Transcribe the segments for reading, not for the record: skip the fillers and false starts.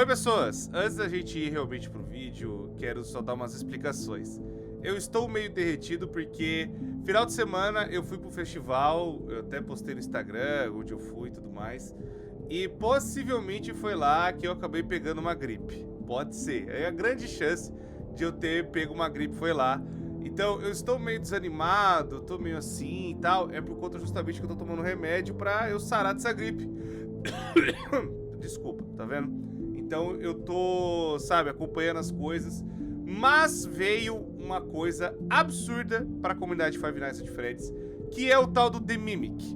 Oi pessoas, antes da gente ir realmente pro vídeo, quero só dar umas explicações. Eu estou meio derretido porque final de semana eu fui pro festival, eu até postei no Instagram onde eu fui e tudo mais, e possivelmente foi lá que eu acabei pegando uma gripe. Pode ser, é a grande chance de eu ter pego uma gripe foi lá. Então eu estou meio desanimado, tô meio assim e tal, é por conta justamente que eu tô tomando remédio pra eu sarar dessa gripe. Desculpa, tá vendo? Então eu tô, sabe, acompanhando as coisas, mas veio uma coisa absurda para a comunidade Five Nights at Freddy's, que é o tal do The Mimic.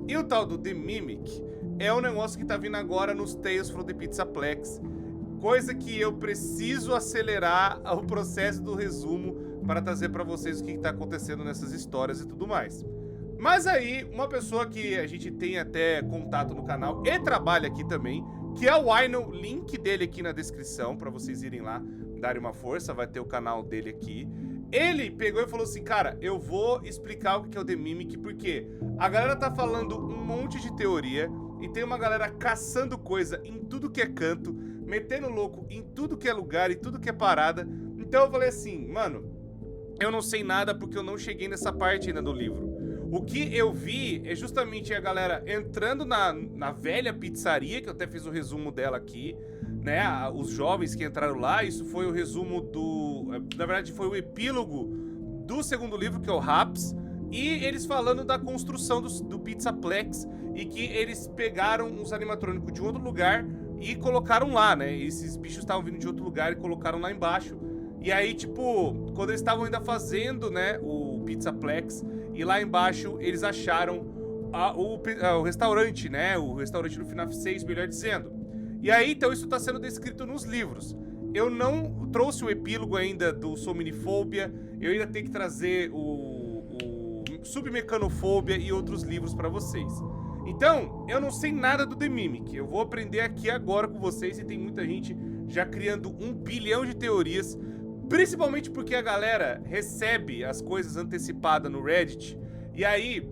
E o tal do The Mimic é um negócio que tá vindo agora nos Tales from the Pizzaplex, coisa que eu preciso acelerar o processo do resumo para trazer para vocês o que tá acontecendo nessas histórias e tudo mais. Mas aí, uma pessoa que a gente tem até contato no canal e trabalha aqui também, que é o Wino, link dele aqui na descrição, pra vocês irem lá, darem uma força, vai ter o canal dele aqui. Ele pegou e falou assim, cara, eu vou explicar o que é o The Mimic, porque a galera tá falando um monte de teoria, e tem uma galera caçando coisa em tudo que é canto, metendo louco em tudo que é lugar e tudo que é parada. Então eu falei assim, mano, eu não sei nada porque eu não cheguei nessa parte ainda do livro. O que eu vi é justamente a galera entrando na velha pizzaria, que eu até fiz o resumo dela aqui, né? Os jovens que entraram lá, isso foi o resumo do... Na verdade, foi o epílogo do segundo livro, que é o Raps, e eles falando da construção do Pizzaplex, e que eles pegaram uns animatrônicos de outro lugar e colocaram lá, né? Esses bichos estavam vindo de outro lugar e colocaram lá embaixo. E aí, tipo, quando eles estavam ainda fazendo, né, o Pizzaplex, e lá embaixo eles acharam o restaurante, né, o restaurante do FNAF 6, melhor dizendo. E aí, então, isso tá sendo descrito nos livros. Eu não trouxe o epílogo ainda do Somnifobia, eu ainda tenho que trazer o Submecanofobia e outros livros pra vocês. Então, eu não sei nada do The Mimic, eu vou aprender aqui agora com vocês, e tem muita gente já criando 1 bilhão de teorias, principalmente porque a galera recebe as coisas antecipadas no Reddit, e aí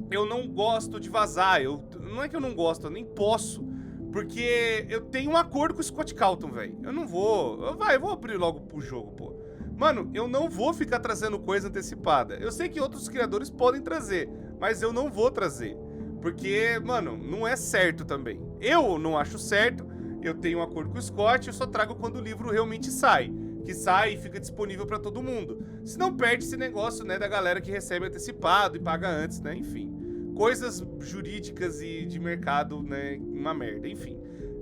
eu não gosto de vazar, não é que eu não gosto, eu nem posso, porque eu tenho um acordo com o Scott Cawthon, velho. Eu não vou, eu vou abrir logo pro jogo, pô. Mano, eu não vou ficar trazendo coisa antecipada. Eu sei que outros criadores podem trazer, mas eu não vou trazer, porque, mano, não é certo também. Eu não acho certo, eu tenho um acordo com o Scott, eu só trago quando o livro realmente sai. Que sai e fica disponível pra todo mundo. Senão perde esse negócio, né, da galera que recebe antecipado e paga antes, né, enfim. Coisas jurídicas e de mercado, né, uma merda, enfim.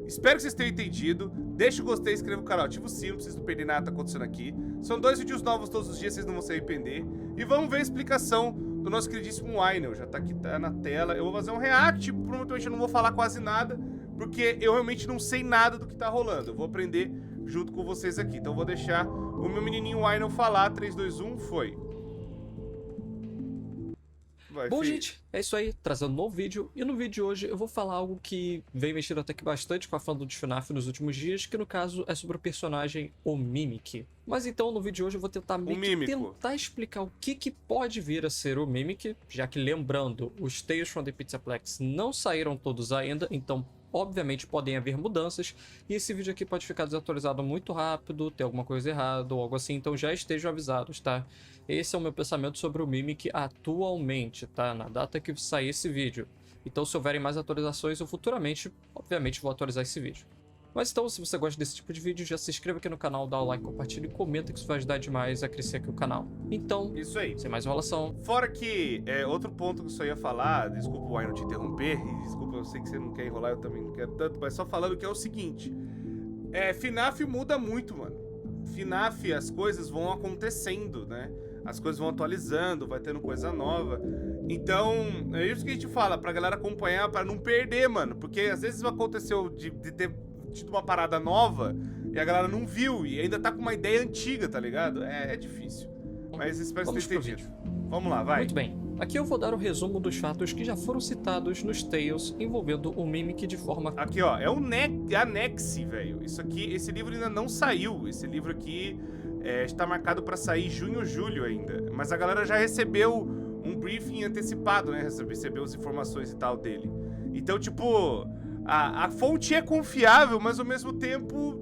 Espero que vocês tenham entendido. Deixa o gostei, inscreva no canal, ativa o sino pra vocês não perderem nada que tá acontecendo aqui. São 2 vídeos novos todos os dias, vocês não vão se arrepender. E vamos ver a explicação do nosso queridíssimo Wino. Já tá aqui, tá na tela. Eu vou fazer um react, provavelmente eu não vou falar quase nada, porque eu realmente não sei nada do que tá rolando. Eu vou aprender junto com vocês aqui. Então eu vou deixar o meu menininho Wino falar. 3, 2, 1, foi. Vai, Bom, filho. gente, é isso aí, trazendo um novo vídeo. E no vídeo de hoje eu vou falar algo que vem mexendo até que bastante com a fandom de FNAF nos últimos dias, que no caso é sobre o personagem O Mimic. Mas então no vídeo de hoje eu vou tentar tentar explicar o que pode vir a ser o Mimic, já que, lembrando, os Tales from the Pizzaplex não saíram todos ainda, então obviamente podem haver mudanças, e esse vídeo aqui pode ficar desatualizado muito rápido, ter alguma coisa errada ou algo assim, então já estejam avisados, tá? Esse é o meu pensamento sobre o Mimic atualmente, tá? Na data que sair esse vídeo. Então se houverem mais atualizações, eu futuramente, obviamente, vou atualizar esse vídeo. Mas então, se você gosta desse tipo de vídeo, já se inscreva aqui no canal, dá o like, compartilha e comenta, que isso vai ajudar demais a crescer aqui o canal. Então, isso aí. Sem mais enrolação. Fora que, outro ponto que eu só ia falar, desculpa o Wino te interromper, e desculpa, eu sei que você não quer enrolar, eu também não quero tanto, mas só falando que é o seguinte, FNAF muda muito, mano. FNAF, as coisas vão acontecendo, né? As coisas vão atualizando, vai tendo coisa nova. Então, é isso que a gente fala, pra galera acompanhar, pra não perder, mano. Porque às vezes aconteceu de ter tido uma parada nova e a galera não viu e ainda tá com uma ideia antiga, tá ligado? É difícil. Mas espero que vocês tenham entendido. Vamos lá, vai. Muito bem. Aqui eu vou dar o resumo dos fatos que já foram citados nos Tales envolvendo o Mimic de forma... Aqui, ó, é o Anexe, velho. Isso aqui, esse livro ainda não saiu. Esse livro aqui está marcado pra sair junho ou julho ainda. Mas a galera já recebeu um briefing antecipado, né? Recebeu as informações e tal dele. Então, tipo, A fonte é confiável, mas ao mesmo tempo...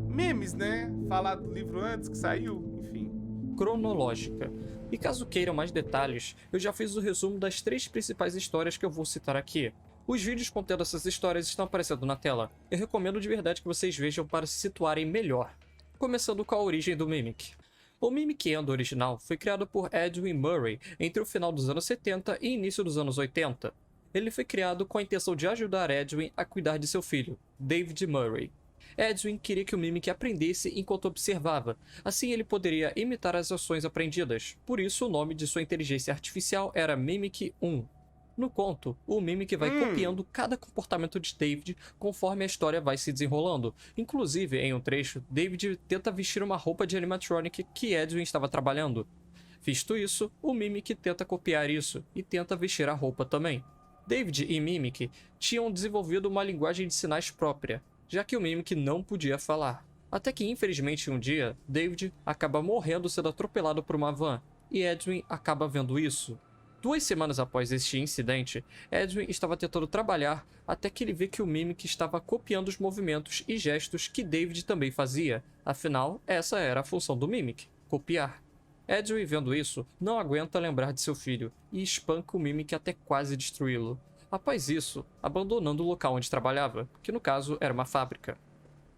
memes, né? Falar do livro antes que saiu, enfim. Cronológica. E caso queiram mais detalhes, eu já fiz o resumo das 3 principais histórias que eu vou citar aqui. Os vídeos contendo essas histórias estão aparecendo na tela. Eu recomendo de verdade que vocês vejam para se situarem melhor. Começando com a origem do Mimic. O Mimic End original foi criado por Edwin Murray entre o final dos anos 70 e início dos anos 80. Ele foi criado com a intenção de ajudar Edwin a cuidar de seu filho, David Murray. Edwin queria que o Mimic aprendesse enquanto observava, assim ele poderia imitar as ações aprendidas, por isso o nome de sua inteligência artificial era Mimic 1. No conto, o Mimic vai copiando cada comportamento de David conforme a história vai se desenrolando. Inclusive, em um trecho, David tenta vestir uma roupa de animatronic que Edwin estava trabalhando. Visto isso, o Mimic tenta copiar isso e tenta vestir a roupa também. David e Mimic tinham desenvolvido uma linguagem de sinais própria, já que o Mimic não podia falar. Até que, infelizmente, um dia, David acaba morrendo sendo atropelado por uma van, e Edwin acaba vendo isso. 2 semanas após este incidente, Edwin estava tentando trabalhar até que ele vê que o Mimic estava copiando os movimentos e gestos que David também fazia. Afinal, essa era a função do Mimic, copiar. Edwin, vendo isso, não aguenta lembrar de seu filho e espanca o Mimic até quase destruí-lo. Após isso, abandonando o local onde trabalhava, que no caso era uma fábrica.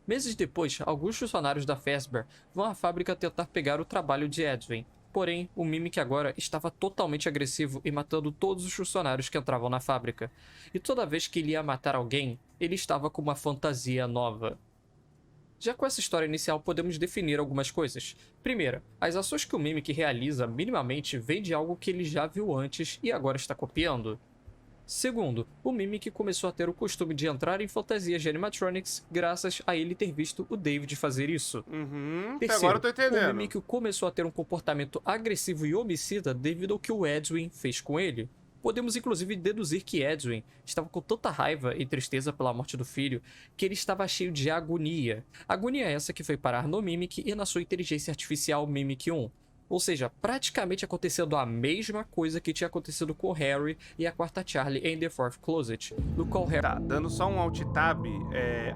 Meses depois, alguns funcionários da Fazbear vão à fábrica tentar pegar o trabalho de Edwin. Porém, o Mimic agora estava totalmente agressivo e matando todos os funcionários que entravam na fábrica. E toda vez que ele ia matar alguém, ele estava com uma fantasia nova. Já com essa história inicial, podemos definir algumas coisas. Primeira, as ações que o Mimic realiza minimamente vêm de algo que ele já viu antes e agora está copiando. Segundo, o Mimic começou a ter o costume de entrar em fantasias de animatronics graças a ele ter visto o David fazer isso. Terceiro, agora eu tô entendendo. o Mimic começou a ter um comportamento agressivo e homicida devido ao que o Edwin fez com ele. Podemos inclusive deduzir que Edwin estava com tanta raiva e tristeza pela morte do filho que ele estava cheio de agonia. Agonia essa que foi parar no Mimic e na sua inteligência artificial Mimic 1. Ou seja, praticamente acontecendo a mesma coisa que tinha acontecido com Harry e a quarta Charlie em The Fourth Closet, no qual Harry... Tá, dando só um alt tab,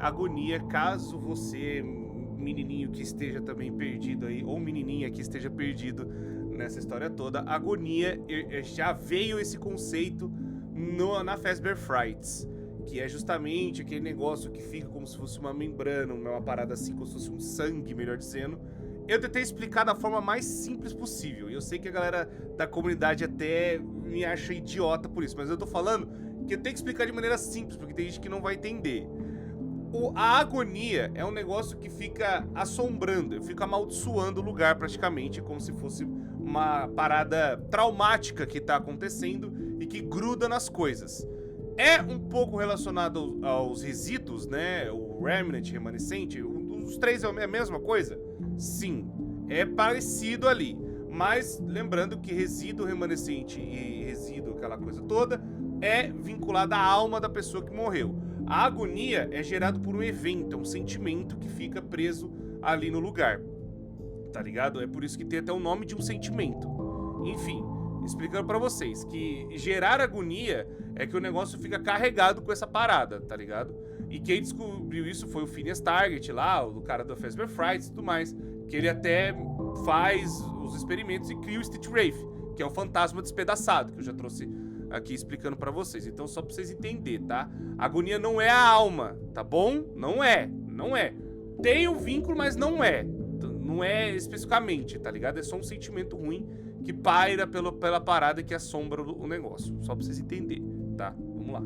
agonia, caso você, menininho que esteja também perdido aí, ou menininha que esteja perdido nessa história toda, agonia, já veio esse conceito na Fazbear Frights, que é justamente aquele negócio que fica como se fosse uma membrana, uma parada assim, como se fosse um sangue, melhor dizendo. Eu tentei explicar da forma mais simples possível. E eu sei que a galera da comunidade até me acha idiota por isso. Mas eu tô falando que eu tenho que explicar de maneira simples, porque tem gente que não vai entender. A agonia é um negócio que fica assombrando, fica amaldiçoando o lugar praticamente, como se fosse uma parada traumática que tá acontecendo e que gruda nas coisas. É um pouco relacionado aos resíduos, né? O remnant, remanescente, os três é a mesma coisa? Sim, é parecido ali, mas lembrando que resíduo remanescente e resíduo, aquela coisa toda, é vinculado à alma da pessoa que morreu. A agonia é gerado por um evento, é um sentimento que fica preso ali no lugar, tá ligado? É por isso que tem até o nome de um sentimento. Enfim, explicando pra vocês que gerar agonia é que o negócio fica carregado com essa parada, tá ligado? E quem descobriu isso foi o Phineas Target lá, o cara da Fazbear Frights e tudo mais, que ele até faz os experimentos e cria o Stitch Wraith, que é o fantasma despedaçado, que eu já trouxe aqui explicando pra vocês. Então só pra vocês entenderem, tá? A agonia não é a alma, tá bom? Não é. Tem um vínculo, mas não é. Não é especificamente, tá ligado? É só um sentimento ruim que paira pela parada que assombra o negócio. Só pra vocês entenderem, tá? Vamos lá.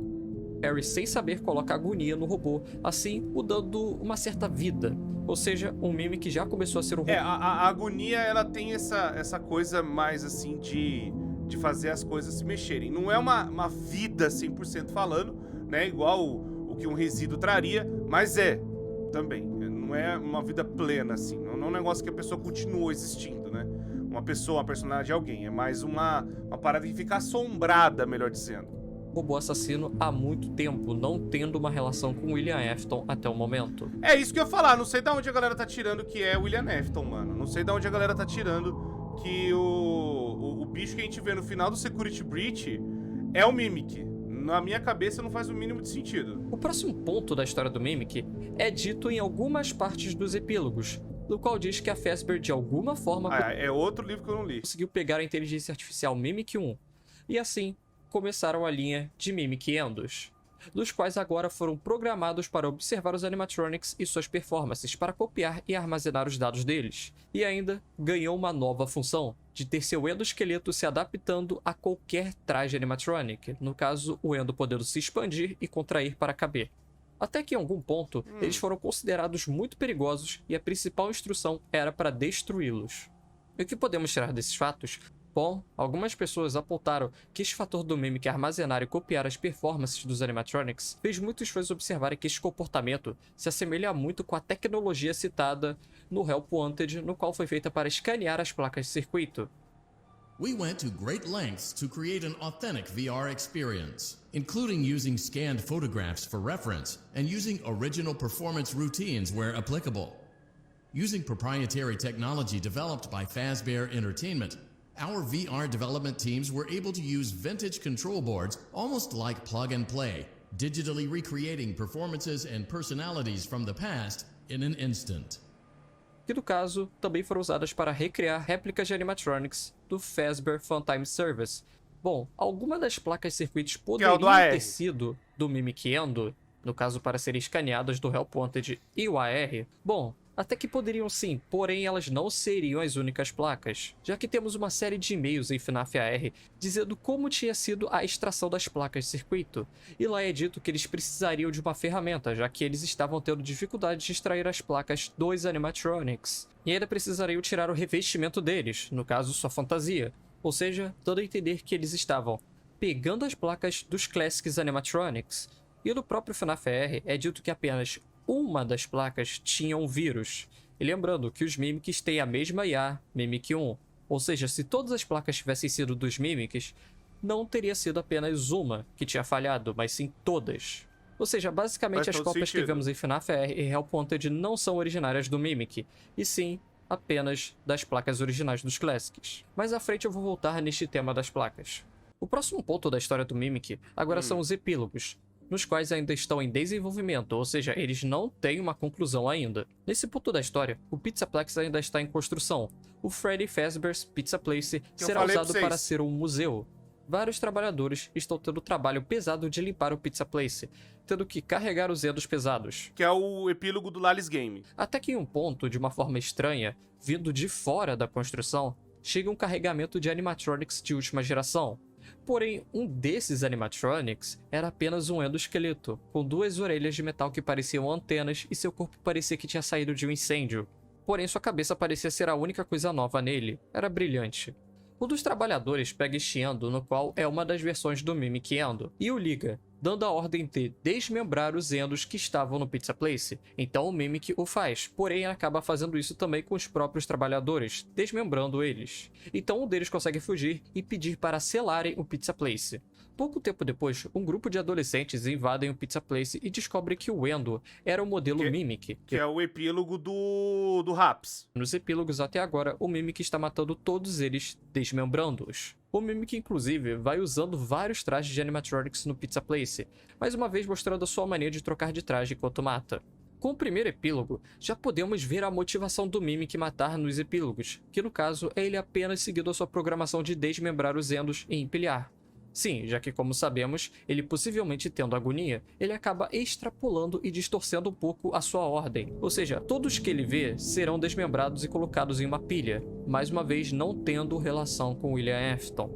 Harry, sem saber, coloca agonia no robô, assim o dando uma certa vida. Ou seja, um meme que já começou a ser um robô. A agonia, ela tem essa coisa mais assim de fazer as coisas se mexerem. Não é uma vida 100% falando, né? Igual o que um resíduo traria, mas também. Não é uma vida plena, assim. Não é um negócio que a pessoa continua existindo, né? Uma pessoa, uma personagem de alguém. É mais uma parada que fica assombrada, melhor dizendo. Robô assassino há muito tempo, não tendo uma relação com William Afton até o momento. É isso que eu ia falar, não sei de onde a galera tá tirando que é William Afton, mano. Não sei de onde a galera tá tirando que o bicho que a gente vê no final do Security Breach é o Mimic. na minha cabeça não faz o mínimo de sentido. O próximo ponto da história do Mimic é dito em algumas partes dos epílogos, no qual diz que a Fazbear de alguma forma É outro livro que eu não li. conseguiu pegar a inteligência artificial Mimic 1, e assim começaram a linha de Mimic Endos, dos quais agora foram programados para observar os animatronics e suas performances para copiar e armazenar os dados deles, e ainda ganhou uma nova função, de ter seu endoesqueleto se adaptando a qualquer traje animatronic, no caso o endo podendo se expandir e contrair para caber. Até que em algum ponto, eles foram considerados muito perigosos e a principal instrução era para destruí-los. E o que podemos tirar desses fatos? Bom, algumas pessoas apontaram que esse fator do Mimic armazenar e copiar as performances dos animatronics fez muitos fãs observarem que esse comportamento se assemelha muito com a tecnologia citada no Help Wanted, no qual foi feita para escanear as placas de circuito. We went to great lengths to create an authentic VR experience, including using scanned photographs for reference and using original performance routines where applicable. Using proprietary technology developed by Fazbear Entertainment, our VR development teams were able to use vintage control boards almost like plug and play, digitally recreating performances and personalities from the past in an instant. Que no caso, também foram usadas para recriar réplicas de animatronics do Fazbear Funtime Service. Bom, algumas das placas de circuitos poderiam ter sido do Mimic Endo, no caso para serem escaneadas do Help Wanted e o AR. Bom, até que poderiam sim, porém elas não seriam as únicas placas, já que temos uma série de e-mails em FNAF AR dizendo como tinha sido a extração das placas de circuito, e lá é dito que eles precisariam de uma ferramenta, já que eles estavam tendo dificuldade de extrair as placas dos animatronics, e ainda precisariam tirar o revestimento deles, no caso sua fantasia, ou seja, dando a entender que eles estavam pegando as placas dos Classics Animatronics, e no próprio FNAF AR é dito que apenas uma das placas tinha um vírus. E lembrando que os Mimics têm a mesma IA, Mimic 1. Ou seja, se todas as placas tivessem sido dos Mimics, não teria sido apenas uma que tinha falhado, mas sim todas. Ou seja, basicamente as cópias que vemos em FNAF AR e Help Wanted não são originárias do Mimic, e sim apenas das placas originais dos Classics. Mais à frente eu vou voltar neste tema das placas. O próximo ponto da história do Mimic agora são os epílogos, nos quais ainda estão em desenvolvimento, ou seja, eles não têm uma conclusão ainda. Nesse ponto da história, o Pizzaplex ainda está em construção. O Freddy Fazbear's Pizza Place será usado para ser um museu. Vários trabalhadores estão tendo o trabalho pesado de limpar o Pizza Place, tendo que carregar os endos pesados. Que é o epílogo do Lali's Game. Até que em um ponto, de uma forma estranha, vindo de fora da construção, chega um carregamento de animatronics de última geração. Porém, um desses animatronics era apenas um endoesqueleto, com duas orelhas de metal que pareciam antenas e seu corpo parecia que tinha saído de um incêndio. Porém, sua cabeça parecia ser a única coisa nova nele. Era brilhante. Um dos trabalhadores pega este endo, no qual é uma das versões do Mimic Endo, e o liga, dando a ordem de desmembrar os endos que estavam no Pizza Place. Então o Mimic o faz, porém acaba fazendo isso também com os próprios trabalhadores, desmembrando eles. Então um deles consegue fugir e pedir para selarem o Pizza Place. Pouco tempo depois, um grupo de adolescentes invadem o Pizza Place e descobre que o Endo era o modelo Mimic. Que é o epílogo do Raps. Nos epílogos até agora, o Mimic está matando todos eles, desmembrando-os. O Mimic, inclusive, vai usando vários trajes de animatronics no Pizza Place, mais uma vez mostrando a sua mania de trocar de traje enquanto mata. Com o primeiro epílogo, já podemos ver a motivação do Mimic matar nos epílogos, que no caso é ele apenas seguindo a sua programação de desmembrar os endos e empilhar. Sim, já que como sabemos, ele possivelmente tendo agonia, ele acaba extrapolando e distorcendo um pouco a sua ordem. Ou seja, todos que ele vê serão desmembrados e colocados em uma pilha, mais uma vez não tendo relação com William Afton.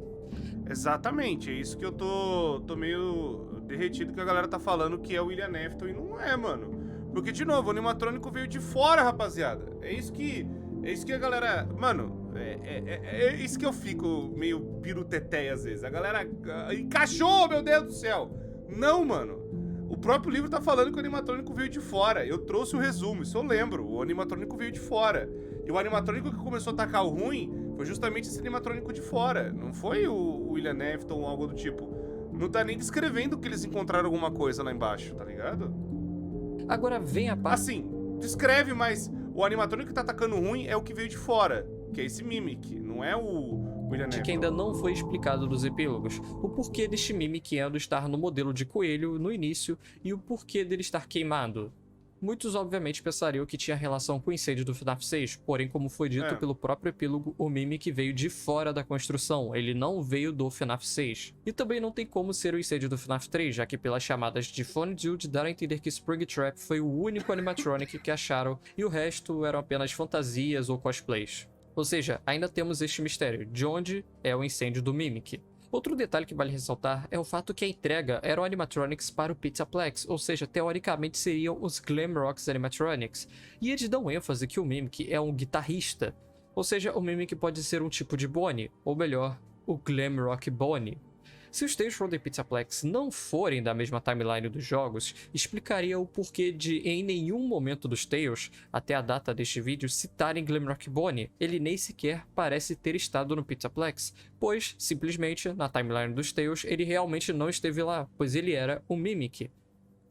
Exatamente, é isso que eu tô meio derretido que a galera tá falando que é o William Afton e não é, mano. Porque, de novo, o animatrônico veio de fora, rapaziada. É isso que a galera... Mano... É isso que eu fico meio piruteteia às vezes. A galera encaixou, meu Deus do céu. Não, mano. O próprio livro tá falando que o animatrônico veio de fora. Eu trouxe o resumo, isso eu lembro. O animatrônico veio de fora. E o animatrônico que começou a atacar o ruim foi justamente esse animatrônico de fora. Não foi o William Afton ou algo do tipo. Não tá nem descrevendo que eles encontraram alguma coisa lá embaixo, tá ligado? Agora vem a parte... Assim, descreve, mas o animatrônico que tá atacando o ruim é o que veio de fora. Que é esse Mimic, não é o William de que Afton. ainda não foi explicado nos epílogos, o porquê deste Mimic Endo estar no modelo de coelho no início e o porquê dele estar queimado. Muitos obviamente pensariam que tinha relação com o incêndio do FNAF 6, porém como foi dito pelo próprio epílogo, o Mimic veio de fora da construção, ele não veio do FNAF 6. E também não tem como ser o incêndio do FNAF 3, já que pelas chamadas de Phone Dude deram a entender que Springtrap foi o único animatronic que acharam e o resto eram apenas fantasias ou cosplays. Ou seja, ainda temos este mistério, de onde é o incêndio do Mimic. Outro detalhe que vale ressaltar é o fato que a entrega eram animatronics para o Pizzaplex, ou seja, teoricamente seriam os Glamrock's animatronics, e eles dão ênfase que o Mimic é um guitarrista, ou seja, o Mimic pode ser um tipo de Bonnie, ou melhor, o Glamrock Bonnie. Se os Tales from the Pizzaplex não forem da mesma timeline dos jogos, explicaria o porquê de, em nenhum momento dos Tales, até a data deste vídeo, citarem Glamrock Bonnie. Ele nem sequer parece ter estado no Pizzaplex, pois, simplesmente, na timeline dos Tales, ele realmente não esteve lá, pois ele era um Mimic.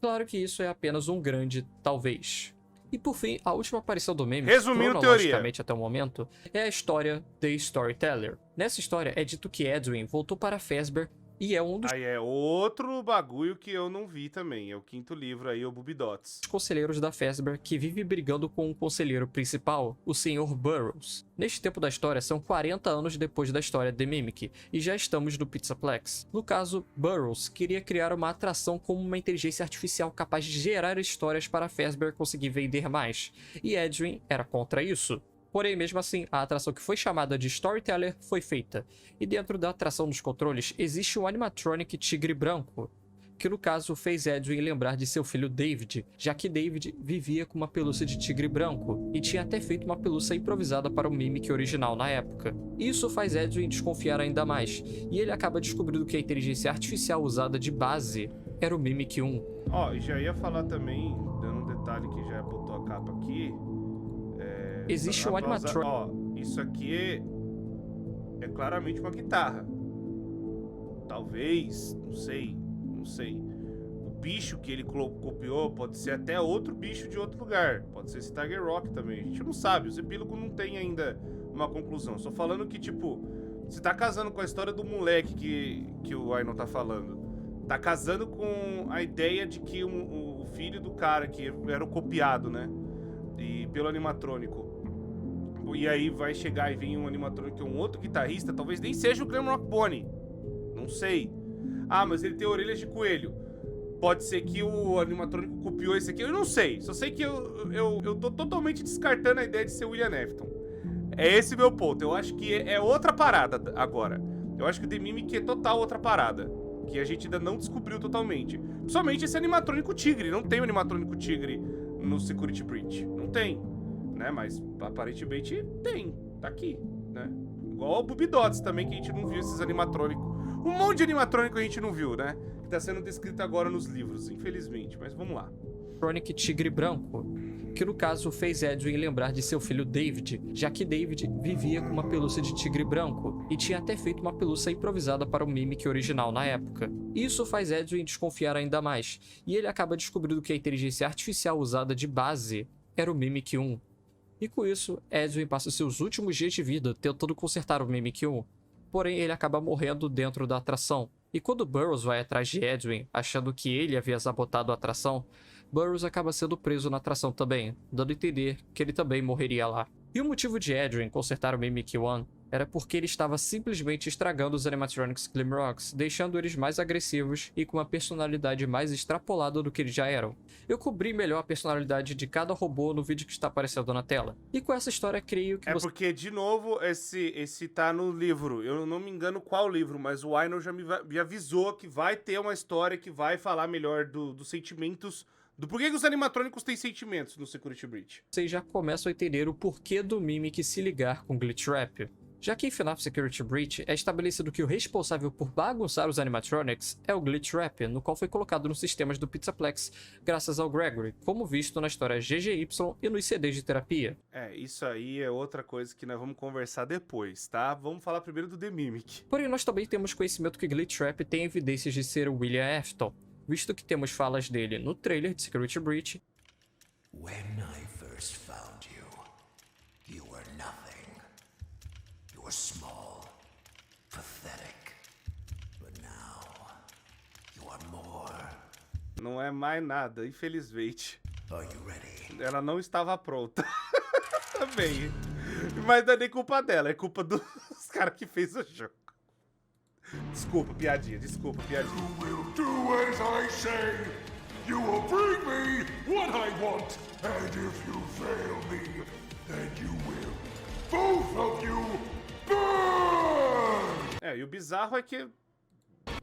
Claro que isso é apenas um grande talvez. E por fim, a última aparição do Mimic, cronologicamente até o momento, é a história The Storyteller. Nessa história é dito que Edwin voltou para Fazbear e é um dos Aí é outro bagulho que eu não vi também. É o 5º livro aí, o Bubidots. conselheiros da Fazbear que vive brigando com o conselheiro principal, o Sr. Burroughs. Neste tempo da história, são 40 anos depois da história de Mimic, e já estamos no Pizzaplex. No caso, Burroughs queria criar uma atração como uma inteligência artificial capaz de gerar histórias para a Fazbear conseguir vender mais, e Edwin era contra isso. Porém, mesmo assim, a atração que foi chamada de Storyteller foi feita, e dentro da atração dos controles existe um animatronic tigre branco, que no caso fez Edwin lembrar de seu filho David, já que David vivia com uma pelúcia de tigre branco, e tinha até feito uma pelúcia improvisada para o Mimic original na época. Isso faz Edwin desconfiar ainda mais, e ele acaba descobrindo que a inteligência artificial usada de base era o Mimic 1. Ó, e já ia falar também, dando um detalhe que já botou a capa aqui. Existe um animatronic. Ó, isso aqui é claramente uma guitarra. Talvez, não sei. O bicho que ele copiou pode ser até outro bicho de outro lugar. Pode ser esse Tiger Rock também. A gente não sabe, os epílogos não tem ainda uma conclusão. Só falando que, tipo, você tá casando com a história do moleque que o Ainon tá falando. Tá casando com a ideia de que o filho do cara que era o copiado, né? E pelo animatrônico. E aí vai chegar e vir um animatrônico que é um outro guitarrista, talvez nem seja o Glamrock Bonnie. Não sei. Ah, mas ele tem orelhas de coelho. Pode ser que o animatrônico copiou esse aqui, eu não sei. Só sei que eu tô totalmente descartando a ideia de ser o William Afton. É esse meu ponto. Eu acho que é outra parada agora. Eu acho que o The Mimic é total outra parada, que a gente ainda não descobriu totalmente. Principalmente esse animatrônico tigre. Não tem o animatrônico tigre no Security Breach. Não tem, né? Mas aparentemente tem. Tá aqui, né? Igual o Bubidots também, que a gente não viu esses animatrônicos. Um monte de animatrônico a gente não viu, né? Que tá sendo descrito agora nos livros, infelizmente. Mas vamos lá. Animatronic tigre branco, que no caso fez Edwin lembrar de seu filho David, já que David vivia com uma pelúcia de tigre branco e tinha até feito uma pelúcia improvisada para o Mimic original na época. Isso faz Edwin desconfiar ainda mais, e ele acaba descobrindo que a inteligência artificial usada de base era o Mimic 1. E com isso, Edwin passa seus últimos dias de vida tentando consertar o Mimic 1, porém ele acaba morrendo dentro da atração. E quando Burroughs vai atrás de Edwin, achando que ele havia sabotado a atração, Burroughs acaba sendo preso na atração também, dando a entender que ele também morreria lá. E o motivo de Edwin consertar o Mimic 1 era porque ele estava simplesmente estragando os animatronics Glamrocks, deixando eles mais agressivos e com uma personalidade mais extrapolada do que eles já eram. Eu cobri melhor a personalidade de cada robô no vídeo que está aparecendo na tela. E com essa história, creio que porque, de novo, esse tá no livro. Eu não me engano qual livro, mas o Ainon já me avisou que vai ter uma história que vai falar melhor dos sentimentos, do porquê que os animatrônicos têm sentimentos no Security Breach. Vocês já começam a entender o porquê do Mimic se ligar com Glitchtrap. Já que em FNAF Security Breach é estabelecido que o responsável por bagunçar os animatronics é o Glitchtrap, no qual foi colocado nos sistemas do Pizzaplex graças ao Gregory, como visto na história GGY e nos CDs de terapia. Isso aí é outra coisa que nós vamos conversar depois, tá? Vamos falar primeiro do The Mimic. Porém, nós também temos conhecimento que Glitchtrap tem evidências de ser o William Afton, visto que temos falas dele no trailer de Security Breach. When I first found you, you were nothing. You were small, Não é mais nada, infelizmente. Are you ready? Ela não estava pronta. Também. Mas não é nem culpa dela, é culpa dos caras que fez o jogo. Desculpa, piadinha, desculpa, piadinha. You will do as I say. You will bring me what I want. And if you fail me, then you will. Both of you burn! É, e o bizarro é que...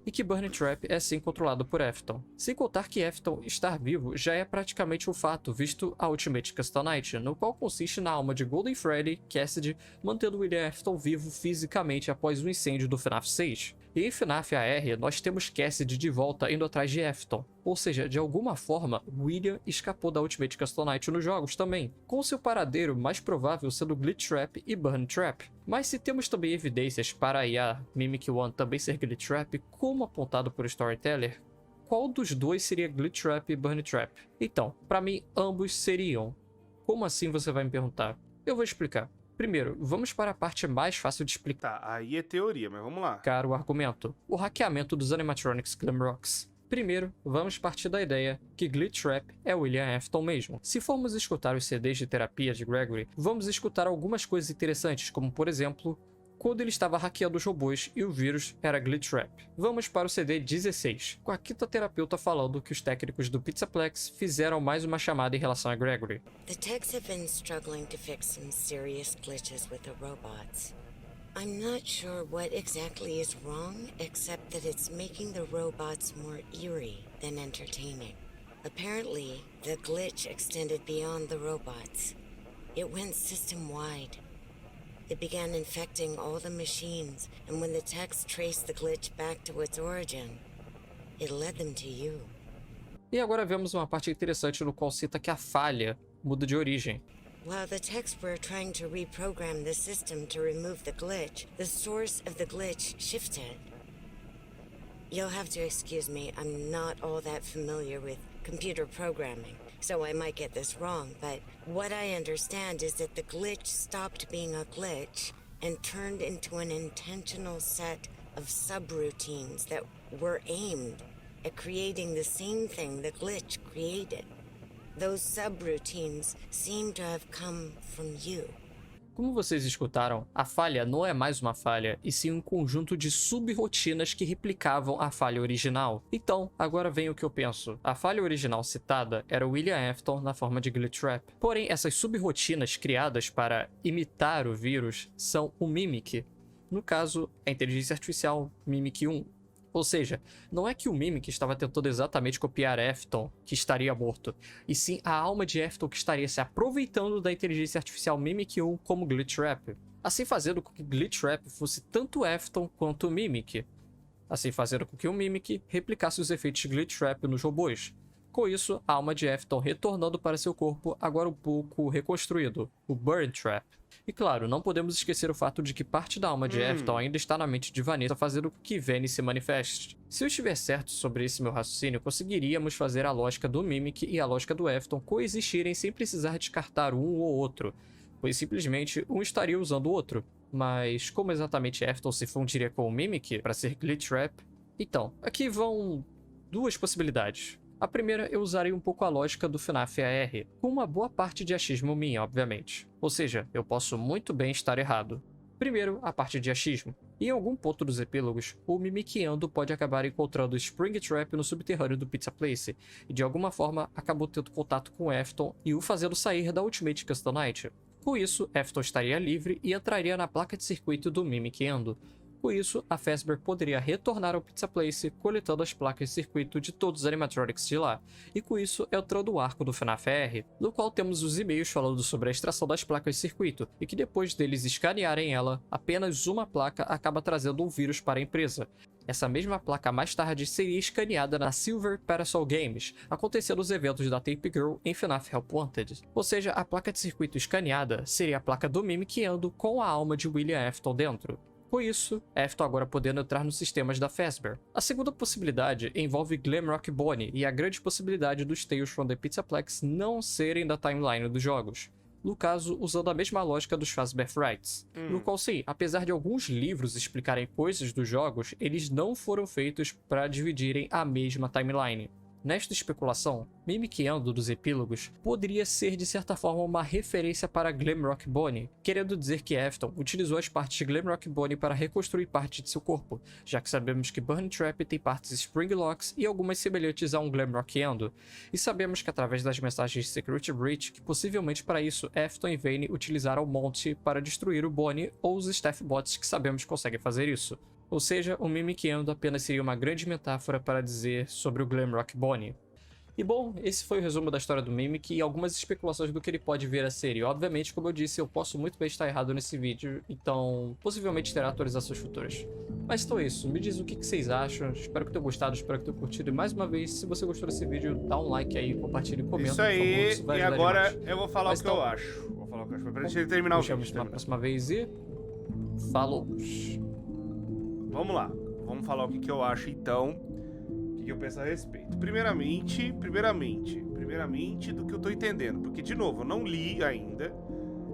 E que Burning Trap é sim controlado por Afton. Sem contar que Afton estar vivo já é praticamente um fato, visto a Ultimate Custom Night, no qual consiste na alma de Golden Freddy, Cassidy, mantendo William Afton vivo fisicamente após o incêndio do FNAF 6. E em FNAF AR, nós temos Cassidy de volta indo atrás de Afton. Ou seja, de alguma forma, William escapou da Ultimate Custom Night nos jogos também, com seu paradeiro mais provável sendo Glitch Trap e Burn Trap. Mas se temos também evidências para a Mimic One também ser Glitch Trap, como apontado por Storyteller, qual dos dois seria Glitch Trap e Burn Trap? Então, para mim, ambos seriam. Como assim, você vai me perguntar? Eu vou explicar. Primeiro, vamos para a parte mais fácil de explicar. Tá, aí é teoria, mas vamos lá. O argumento: o hackeamento dos animatronics Glamrocks. Primeiro, vamos partir da ideia que Glitch Trap é William Afton mesmo. Se formos escutar os CDs de terapia de Gregory, vamos escutar algumas coisas interessantes, como por exemplo, quando ele estava hackeando os robôs e o vírus era Glitch Trap. Vamos para o CD 16, com a quinta terapeuta falando que os técnicos do Pizzaplex fizeram mais uma chamada em relação a Gregory. The techs have been struggling to fix some serious glitches with the robots. I'm not sure what exactly is wrong, except that it's making the robots more eerie than entertaining. Apparently, the glitch extended beyond the robots. It went system-wide. It began infecting all the machines, and when the techs traced the glitch back to its origin, it led them to you. E agora vemos uma parte interessante no qual cita que a falha muda de origem. While the techs were trying to reprogram the system to remove the glitch, the source of the glitch shifted. You'll have to excuse me, I'm not all that familiar with computer programming, so I might get this wrong, but what I understand is that the glitch stopped being a glitch and turned into an intentional set of subroutines that were aimed at creating the same thing the glitch created. Those subroutines seem to have come from you. Como vocês escutaram, a falha não é mais uma falha, e sim um conjunto de sub-rotinas que replicavam a falha original. Então, agora vem o que eu penso. A falha original citada era William Afton na forma de Glitch Trap. Porém, essas sub-rotinas criadas para imitar o vírus são o Mimic. No caso, a inteligência artificial Mimic 1. Ou seja, não é que o Mimic estava tentando exatamente copiar Afton, que estaria morto, e sim a alma de Afton que estaria se aproveitando da inteligência artificial Mimic 1 como Glitch Trap, assim fazendo com que Glitch Trap fosse tanto Afton quanto o Mimic, assim fazendo com que o Mimic replicasse os efeitos de Glitch Trap nos robôs. Com isso, a alma de Afton retornando para seu corpo, agora um pouco reconstruído, o Burn Trap. E claro, não podemos esquecer o fato de que parte da alma de Afton ainda está na mente de Vanessa, fazendo com que Vanny se manifeste. Se eu estiver certo sobre esse meu raciocínio, conseguiríamos fazer a lógica do Mimic e a lógica do Afton coexistirem sem precisar descartar um ou outro, pois simplesmente um estaria usando o outro. Mas como exatamente Afton se fundiria com o Mimic para ser Glitch Trap? Então, aqui vão duas possibilidades. A primeira, eu usarei um pouco a lógica do FNAF AR, com uma boa parte de achismo minha, obviamente. Ou seja, eu posso muito bem estar errado. Primeiro, a parte de achismo. Em algum ponto dos epílogos, o Mimikiando pode acabar encontrando Springtrap no subterrâneo do Pizza Place, e de alguma forma acabou tendo contato com Afton e o fazendo sair da Ultimate Custom Night. Com isso, Afton estaria livre e entraria na placa de circuito do Mimikiando. Com isso, a Fazbear poderia retornar ao Pizza Place, coletando as placas de circuito de todos os animatronics de lá, e com isso entrando o arco do FNAF AR, no qual temos os e-mails falando sobre a extração das placas de circuito, e que depois deles escanearem ela, apenas uma placa acaba trazendo um vírus para a empresa. Essa mesma placa mais tarde seria escaneada na Silver Parasol Games, acontecendo os eventos da Tape Girl em FNAF Help Wanted. Ou seja, a placa de circuito escaneada seria a placa do Mimikiando com a alma de William Afton dentro. Com isso, Afton agora podendo entrar nos sistemas da Fazbear. A segunda possibilidade envolve Glamrock Bonnie e a grande possibilidade dos Tales from the Pizzaplex não serem da timeline dos jogos. No caso, usando a mesma lógica dos Fazbear Frights. No qual sim, apesar de alguns livros explicarem coisas dos jogos, eles não foram feitos para dividirem a mesma timeline. Nesta especulação, Mimic Endo dos epílogos poderia ser de certa forma uma referência para Glamrock Bonnie, querendo dizer que Afton utilizou as partes de Glamrock Bonnie para reconstruir parte de seu corpo, já que sabemos que Burn Trap tem partes Springlocks e algumas semelhantes a um Glamrock Endo, e sabemos que através das mensagens de Security Breach que possivelmente para isso Afton e Vayne utilizaram Monty para destruir o Bonnie ou os Staff Bots que sabemos que conseguem fazer isso. Ou seja, o Mimic Endo apenas seria uma grande metáfora para dizer sobre o Glamrock Bonnie. E bom, esse foi o resumo da história do Mimic e algumas especulações do que ele pode vir a ser. E obviamente, como eu disse, eu posso muito bem estar errado nesse vídeo, então possivelmente terá atualizações futuras. Mas então é isso, me diz o que vocês acham, espero que tenham gostado, espero que tenham curtido. E mais uma vez, se você gostou desse vídeo, dá um like aí, compartilha e comenta, isso aí, por favor, isso vai e ajudar agora demais. eu vou falar Mas o que então, eu acho. Vou falar o que eu acho, pra gente terminar o nos vídeo. vemos na próxima vez e... falou! Vamos lá, vamos falar o que eu acho então, o que eu penso a respeito. Primeiramente do que eu tô entendendo, porque de novo, eu não li ainda,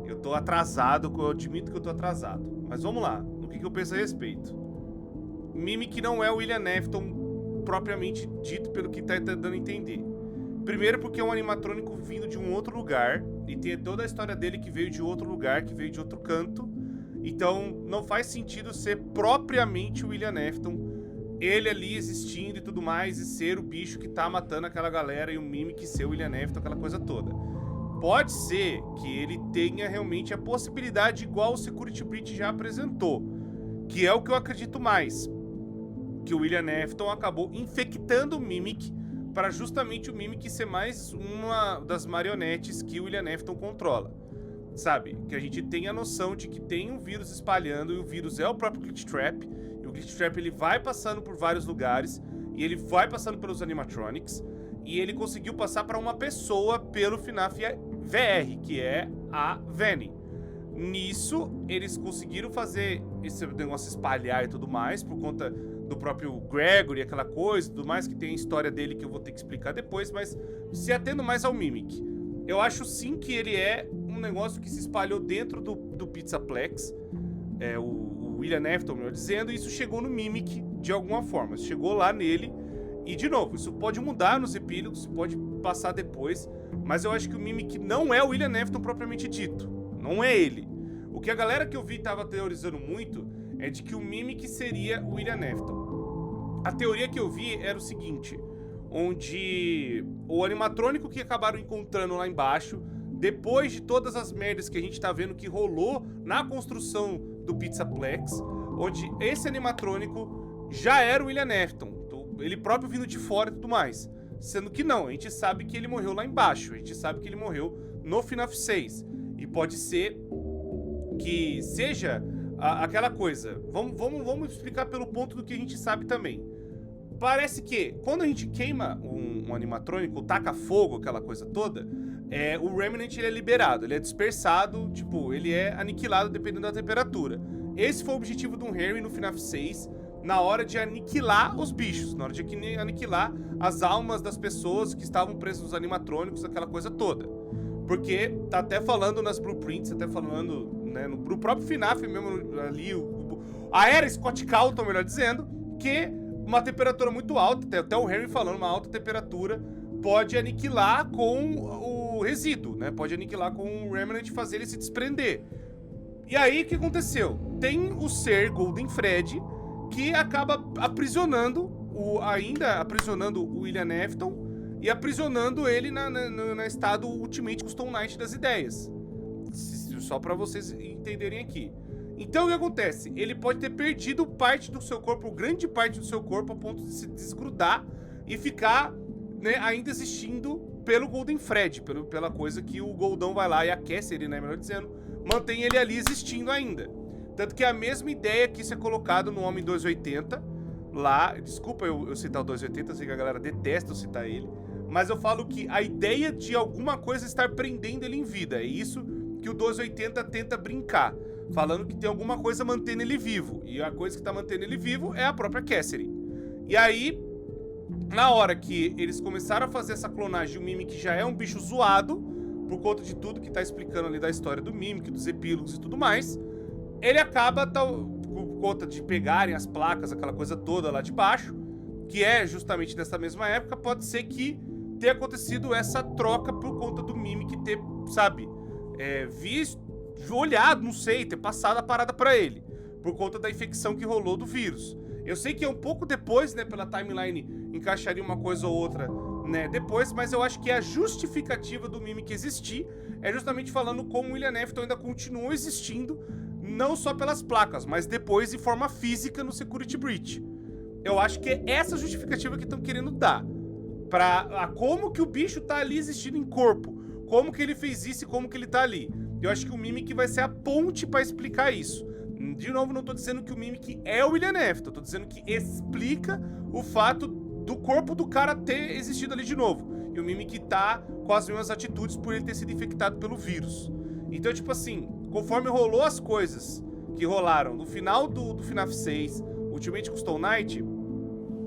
eu tô atrasado, eu admito que eu tô atrasado. Mas vamos lá, no que eu penso a respeito. Mimic não é o William Afton propriamente dito pelo que tá dando a entender. Primeiro porque é um animatrônico vindo de um outro lugar, e tem toda a história dele que veio de outro lugar, que veio de outro canto. Então não faz sentido ser propriamente o William Afton, ele ali existindo e tudo mais, e ser o bicho que tá matando aquela galera e o Mimic ser o William Afton, aquela coisa toda. Pode ser que ele tenha realmente a possibilidade igual o Security Breach já apresentou, que é o que eu acredito mais, que o William Afton acabou infectando o Mimic para justamente o Mimic ser mais uma das marionetes que o William Afton controla. Sabe, que a gente tem a noção de que tem um vírus espalhando e o vírus é o próprio Glitch Trap, e o Glitch Trap ele vai passando por vários lugares e ele vai passando pelos animatronics e ele conseguiu passar para uma pessoa pelo FNAF VR, que é a Vayne. Nisso, eles conseguiram fazer esse negócio espalhar e tudo mais por conta do próprio Gregory, aquela coisa, tudo mais, que tem a história dele que eu vou ter que explicar depois, mas se atendo mais ao Mimic. Eu acho sim que ele é um negócio que se espalhou dentro do Pizzaplex, o William Afton, melhor dizendo, e isso chegou no Mimic de alguma forma, chegou lá nele, e de novo, isso pode mudar nos epílogos, pode passar depois, mas eu acho que o Mimic não é o William Afton propriamente dito, não é ele. O que a galera que eu vi tava teorizando muito é de que o Mimic seria o William Afton. A teoria que eu vi era o seguinte, onde o animatrônico que acabaram encontrando lá embaixo, depois de todas as merdas que a gente tá vendo que rolou na construção do Pizzaplex, onde esse animatrônico já era o William Afton, ele próprio vindo de fora e tudo mais. Sendo que não, a gente sabe que ele morreu lá embaixo, a gente sabe que ele morreu no FNAF 6. E pode ser que seja aquela coisa, vamos explicar pelo ponto do que a gente sabe também. Parece que quando a gente queima um animatrônico, taca fogo, aquela coisa toda, o Remnant ele é liberado, ele é dispersado, tipo, ele é aniquilado dependendo da temperatura. Esse foi o objetivo do Harry no FNAF 6, na hora de aniquilar os bichos, na hora de aniquilar as almas das pessoas que estavam presas nos animatrônicos, aquela coisa toda. Porque tá até falando nas blueprints, até falando, né, no próprio FNAF mesmo, ali, a era Scott Calton, melhor dizendo, que uma temperatura muito alta, até o Harry falando, uma alta temperatura pode aniquilar com o resíduo, né? Pode aniquilar com o Remnant e fazer ele se desprender. E aí, o que aconteceu? Tem o ser Golden Freddy que acaba aprisionando o William Afton e aprisionando ele na estado Ultimate Custom Night das ideias. Só pra vocês entenderem aqui. Então o que acontece? Ele pode ter perdido parte do seu corpo, grande parte do seu corpo, a ponto de se desgrudar e ficar, né, ainda existindo pelo Golden Freddy, pela coisa que o Goldão vai lá e aquece ele, né, melhor dizendo, mantém ele ali existindo ainda. Tanto que é a mesma ideia que isso é colocado no Homem 280, lá, desculpa eu citar o 280, eu sei que a galera detesta eu citar ele, mas eu falo que a ideia de alguma coisa estar prendendo ele em vida, é isso que o 280 tenta brincar, falando que tem alguma coisa mantendo ele vivo, e a coisa que tá mantendo ele vivo é a própria Cassidy. E aí, na hora que eles começaram a fazer essa clonagem, o Mimic já é um bicho zoado, por conta de tudo que tá explicando ali da história do Mimic, dos epílogos e tudo mais, ele acaba, por conta de pegarem as placas, aquela coisa toda lá de baixo, que é justamente nessa mesma época, pode ser que tenha acontecido essa troca por conta do Mimic ter, sabe, visto, olhado, não sei, ter passado a parada pra ele, por conta da infecção que rolou do vírus. Eu sei que é um pouco depois, né, pela timeline encaixaria uma coisa ou outra, né, depois, mas eu acho que a justificativa do Mimic existir é justamente falando como o William Afton ainda continuou existindo, não só pelas placas, mas depois de forma física no Security Breach. Eu acho que é essa justificativa que estão querendo dar pra como que o bicho tá ali existindo em corpo, como que ele fez isso e como que ele tá ali. Eu acho que o Mimic vai ser a ponte pra explicar isso. De novo, não tô dizendo que o Mimic é o William Afton, tô dizendo que explica o fato do corpo do cara ter existido ali de novo. E o Mimic tá com as mesmas atitudes por ele ter sido infectado pelo vírus. Então, tipo assim, conforme rolou as coisas que rolaram no final do FNAF 6, Ultimate Custom Night,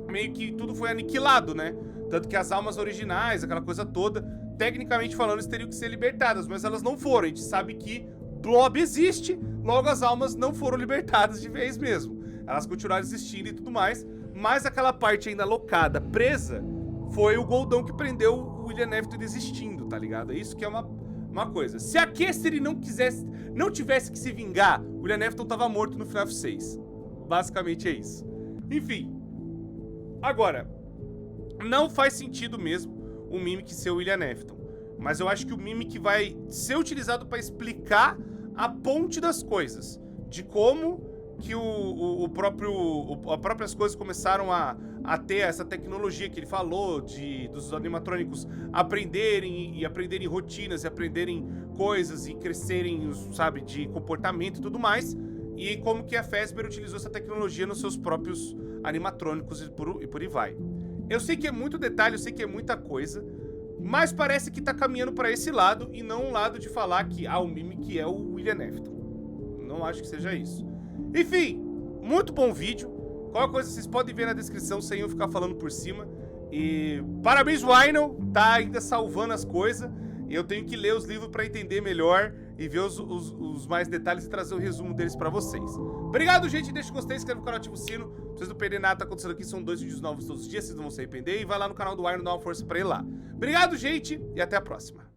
meio que tudo foi aniquilado, né? Tanto que as almas originais, aquela coisa toda, tecnicamente falando, eles teriam que ser libertadas, mas elas não foram. A gente sabe que Blob existe, logo as almas não foram libertadas de vez mesmo. Elas continuaram existindo e tudo mais, mas aquela parte ainda locada, presa, foi o Goldão que prendeu o William Afton existindo, tá ligado? É isso que é uma coisa. Se a Cassidy não tivesse que se vingar, o William Afton tava morto no FNAF 6. Basicamente é isso. Enfim. Agora, não faz sentido mesmo o Mimic ser o William Afton. Mas eu acho que o Mimic vai ser utilizado para explicar a ponte das coisas. De como que as próprias coisas começaram a ter essa tecnologia que ele falou, dos animatrônicos aprenderem rotinas, e aprenderem coisas e crescerem, sabe, de comportamento e tudo mais. E como que a Fazbear utilizou essa tecnologia nos seus próprios animatrônicos e por aí vai. Eu sei que é muito detalhe, eu sei que é muita coisa, mas parece que tá caminhando pra esse lado e não um lado de falar que o Mimic é o William Afton. Não acho que seja isso. Enfim, muito bom vídeo. Qualquer coisa vocês podem ver na descrição sem eu ficar falando por cima. E parabéns, Wynel, tá ainda salvando as coisas. Eu tenho que ler os livros pra entender melhor e ver os mais detalhes e trazer o resumo deles pra vocês. Obrigado, gente. Deixa o gostei, inscreve no canal, ativa o sino. Pra vocês não perderem nada que tá acontecendo aqui. São 2 vídeos novos todos os dias, vocês não vão se arrepender. E vai lá no canal do Wynel, dá uma força pra ele lá. Obrigado, gente, e até a próxima.